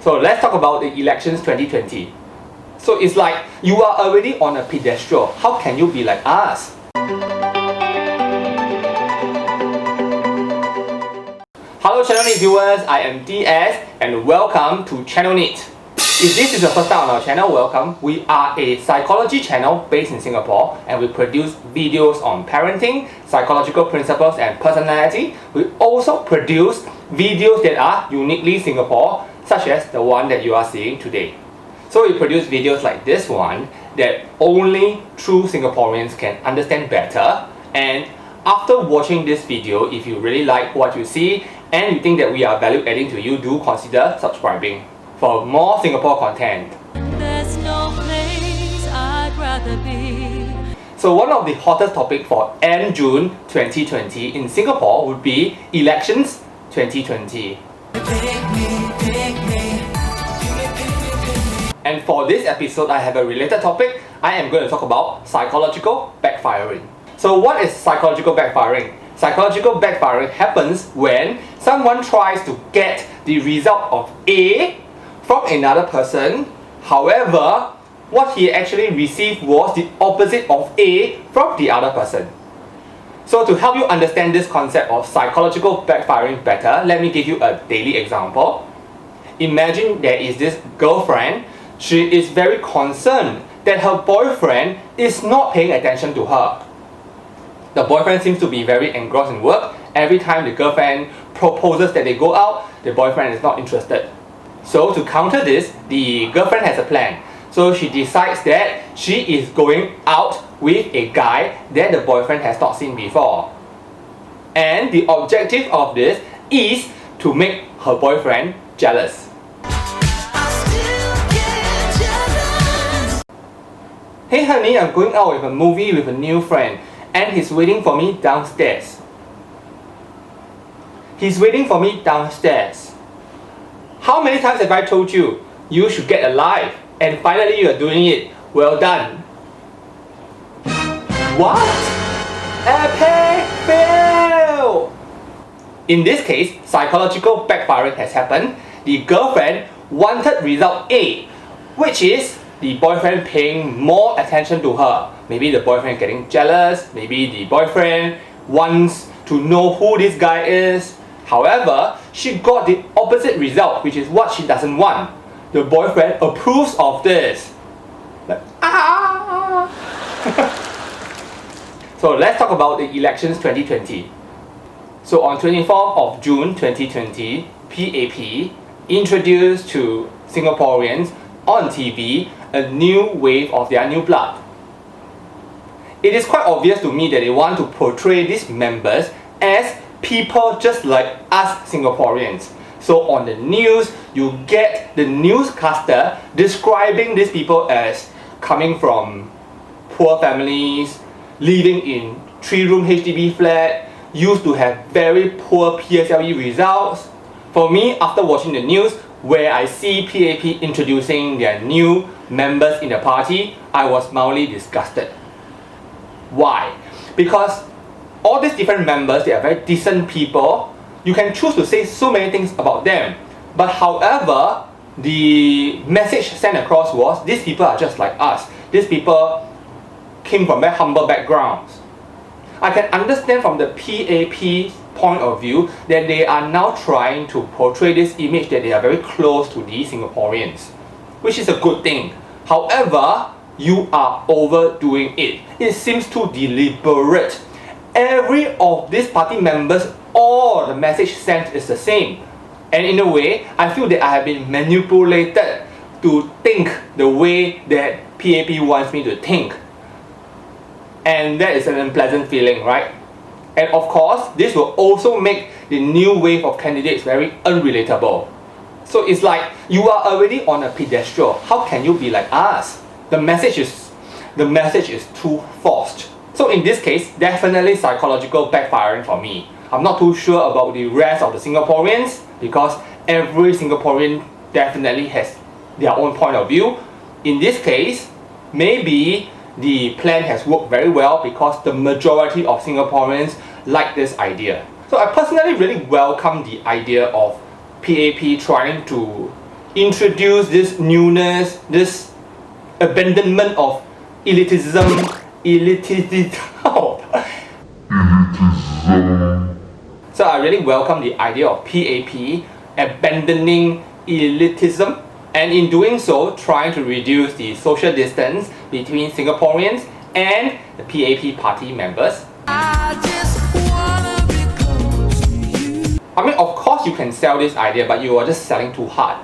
So let's talk about the elections 2020. So it's like you are already on a pedestal. How can you be like us? Hello Channel NITT viewers, I am DS and welcome to Channel NITT. If this is your first time on our channel, welcome. We are a psychology channel based in Singapore and we produce videos on parenting, psychological principles and personality. We also produce videos that are uniquely Singapore, such as the one that you are seeing today. So we produce videos like this one that only true Singaporeans can understand better. And after watching this video, if you really like what you see and you think that we are value adding to you, do consider subscribing for more Singapore content. There's no place I'd rather be. So one of the hottest topics for end June 2020 in Singapore would be elections 2020. And for this episode, I have a related topic. I am going to talk about psychological backfiring. So what is psychological backfiring? Psychological backfiring happens when someone tries to get the result of A from another person. However, what he actually received was the opposite of A from the other person. So to help you understand this concept of psychological backfiring better, let me give you a daily example. Imagine there is this girlfriend. She is very concerned that her boyfriend is not paying attention to her. The boyfriend seems to be very engrossed in work. Every time the girlfriend proposes that they go out, the boyfriend is not interested. So to counter this, the girlfriend has a plan. So she decides that she is going out with a guy that the boyfriend has not seen before. And the objective of this is to make her boyfriend jealous. Hey honey, I'm going out with a movie with a new friend and he's waiting for me downstairs. He's waiting for me downstairs. How many times have I told you, you should get a life? And finally you are doing it. Well done. What? Epic fail! In this case, psychological backfiring has happened. The girlfriend wanted result A, which is the boyfriend paying more attention to her. Maybe the boyfriend getting jealous, maybe the boyfriend wants to know who this guy is. However, she got the opposite result, which is what she doesn't want. The boyfriend approves of this. Like, ah! So let's talk about the elections 2020. So on 24th of June 2020, PAP introduced to Singaporeans on TV a new wave of their new blood. It is quite obvious to me that they want to portray these members as people just like us Singaporeans. So on the news, you get the newscaster describing these people as coming from poor families, living in 3-room HDB flat, used to have very poor PSLE results. For me, after watching the news, where I see PAP introducing their new members in the party, I was mildly disgusted. Why? Because all these different members, they are very decent people. You can choose to say so many things about them. But however, the message sent across was, these people are just like us. These people came from very humble backgrounds. I can understand from the PAP's point of view that they are now trying to portray this image that they are very close to these Singaporeans, which is a good thing. However, you are overdoing it. It seems too deliberate. Every of these party members, all the message sent is the same. And in a way, I feel that I have been manipulated to think the way that PAP wants me to think. And that is an unpleasant feeling, right? And of course, this will also make the new wave of candidates very unrelatable. So it's like you are already on a pedestal. How can you be like us? The message is too forced. So in this case, definitely psychological backfiring for me. I'm not too sure about the rest of the Singaporeans because every Singaporean definitely has their own point of view. In this case, maybe the plan has worked very well because the majority of Singaporeans like this idea. So I personally really welcome the idea of PAP trying to introduce this newness, this abandonment of elitism. So I really welcome the idea of PAP, abandoning elitism, and in doing so, trying to reduce the social distance between Singaporeans and the PAP party members. I mean, of course you can sell this idea, but you are just selling too hard.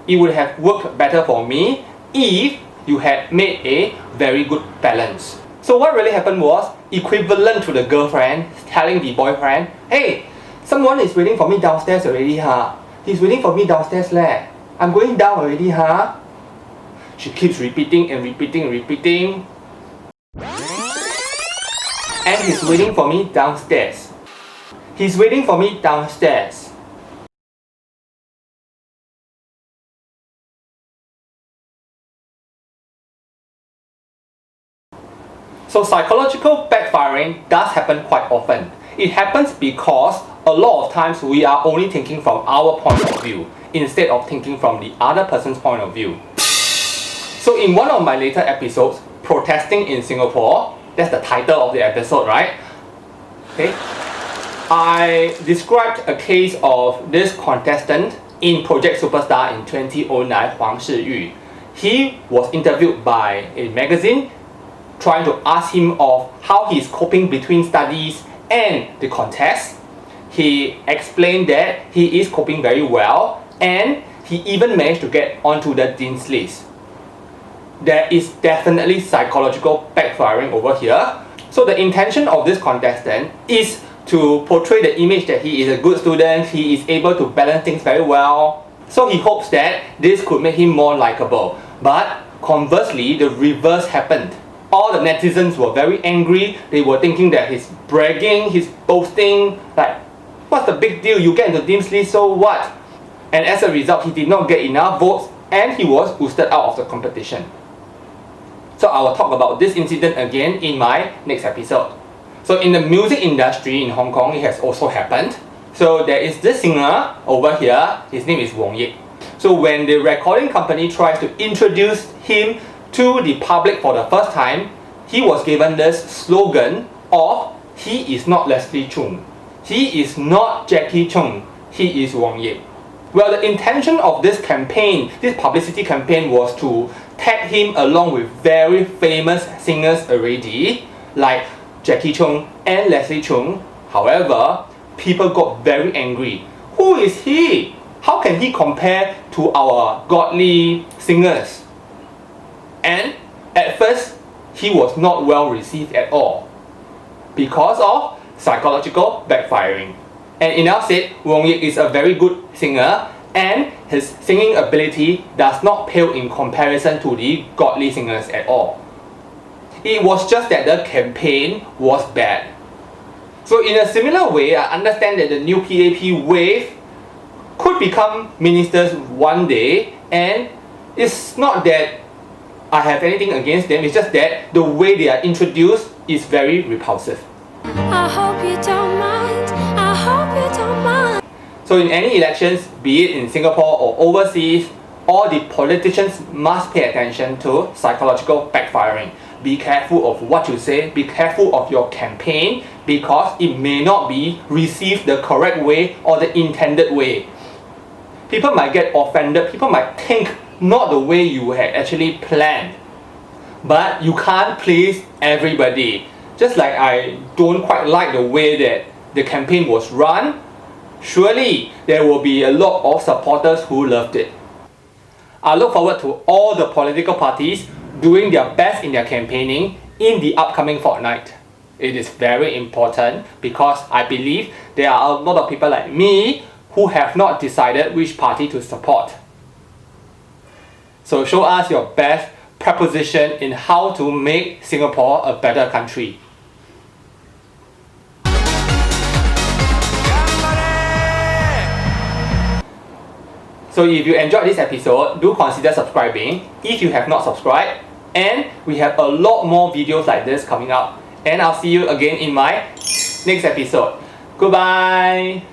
It would have worked better for me if you had made a very good balance. So what really happened was equivalent to the girlfriend telling the boyfriend, "Hey, someone is waiting for me downstairs already, huh? He's waiting for me downstairs leh. I'm going down already, huh?" She keeps repeating and repeating and repeating. And he's waiting for me downstairs. He's waiting for me downstairs. So psychological backfiring does happen quite often. It happens because a lot of times we are only thinking from our point of view instead of thinking from the other person's point of view. So in one of my later episodes, Protesting in Singapore, that's the title of the episode, right? Okay. I described a case of this contestant in Project Superstar in 2009, Huang Shiyu. He was interviewed by a magazine trying to ask him of how he's coping between studies and the contest. He explained that he is coping very well and he even managed to get onto the dean's list. There is definitely psychological backfiring over here. So the intention of this contestant is to portray the image that he is a good student, he is able to balance things very well. So he hopes that this could make him more likable. But conversely, the reverse happened. All the netizens were very angry. They were thinking that he's bragging, he's boasting, like, what's the big deal? You get into Dean's list, so what? And as a result, he did not get enough votes and he was boosted out of the competition. So I will talk about this incident again in my next episode. So in the music industry in Hong Kong, it has also happened. So there is this singer over here, his name is Wong Yik. So when the recording company tries to introduce him to the public for the first time, he was given this slogan of, "He is not Leslie Chung. He is not Jackie Chung. He is Wong Yik." Well, the intention of this campaign, this publicity campaign, was to tag him along with very famous singers already, like Jackie Chung and Leslie Chung. However, people got very angry. Who is he? How can he compare to our godly singers? And at first, he was not well received at all because of psychological backfiring. And enough said, Wong Yik is a very good singer and his singing ability does not pale in comparison to the godly singers at all. It was just that the campaign was bad. So in a similar way, I understand that the new PAP wave could become ministers one day, and it's not that I have anything against them, it's just that the way they are introduced is very repulsive. I hope you don't mind. I hope you don't mind. So in any elections, be it in Singapore or overseas, all the politicians must pay attention to psychological backfiring. Be careful of what you say, be careful of your campaign, because it may not be received the correct way or the intended way. People might get offended, people might think not the way you had actually planned. But you can't please everybody. Just like I don't quite like the way that the campaign was run, surely there will be a lot of supporters who loved it. I look forward to all the political parties doing their best in their campaigning in the upcoming fortnight. It is very important because I believe there are a lot of people like me who have not decided which party to support. So show us your best proposition in how to make Singapore a better country. So if you enjoyed this episode, do consider subscribing if you have not subscribed. And we have a lot more videos like this coming up. And I'll see you again in my next episode. Goodbye!